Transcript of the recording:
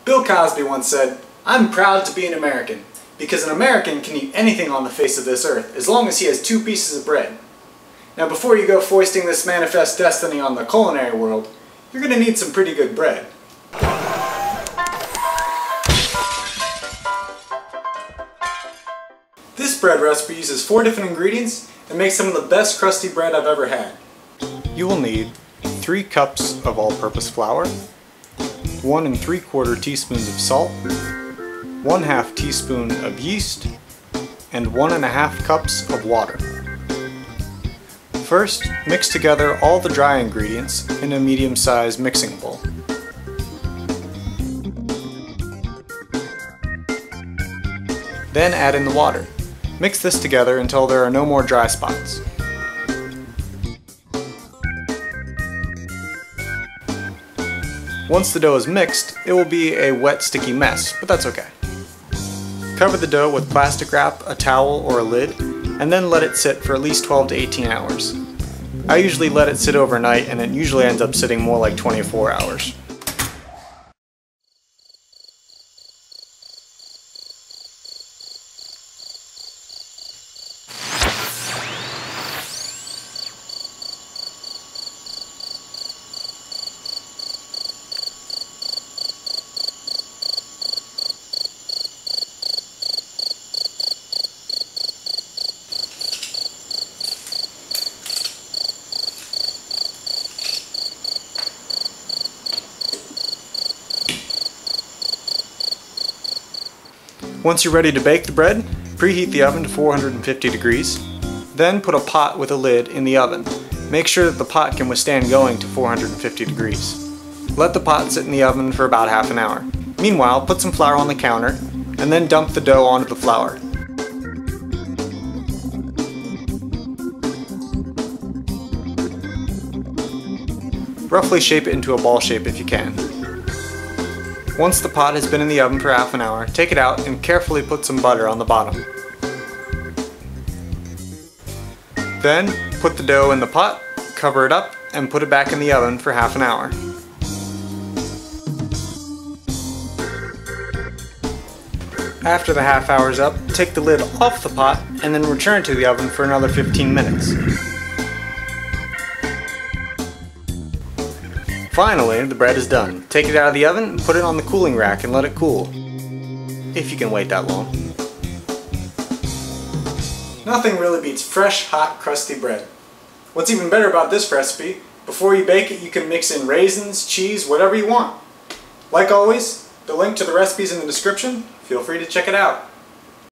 Bill Cosby once said, "I'm proud to be an American, because an American can eat anything on the face of this earth as long as he has 2 pieces of bread." Now before you go foisting this manifest destiny on the culinary world, you're going to need some pretty good bread. This bread recipe uses 4 different ingredients and makes some of the best crusty bread I've ever had. You will need 3 cups of all-purpose flour, 1 3/4 teaspoons of salt, 1/2 teaspoon of yeast, and 1 1/2 cups of water. First, mix together all the dry ingredients in a medium-sized mixing bowl. Then add in the water. Mix this together until there are no more dry spots. Once the dough is mixed, it will be a wet, sticky mess, but that's okay. Cover the dough with plastic wrap, a towel, or a lid, and then let it sit for at least 12 to 18 hours. I usually let it sit overnight, and it usually ends up sitting more like 24 hours. Once you're ready to bake the bread, preheat the oven to 450 degrees. Then put a pot with a lid in the oven. Make sure that the pot can withstand going to 450 degrees. Let the pot sit in the oven for about half an hour. Meanwhile, put some flour on the counter, and then dump the dough onto the flour. Roughly shape it into a ball shape if you can. Once the pot has been in the oven for half an hour, take it out and carefully put some butter on the bottom. Then, put the dough in the pot, cover it up, and put it back in the oven for half an hour. After the half hour is up, take the lid off the pot and then return to the oven for another 15 minutes. Finally, the bread is done. Take it out of the oven and put it on the cooling rack and let it cool. If you can wait that long. Nothing really beats fresh, hot, crusty bread. What's even better about this recipe, before you bake it you can mix in raisins, cheese, whatever you want. Like always, the link to the recipe is in the description. Feel free to check it out.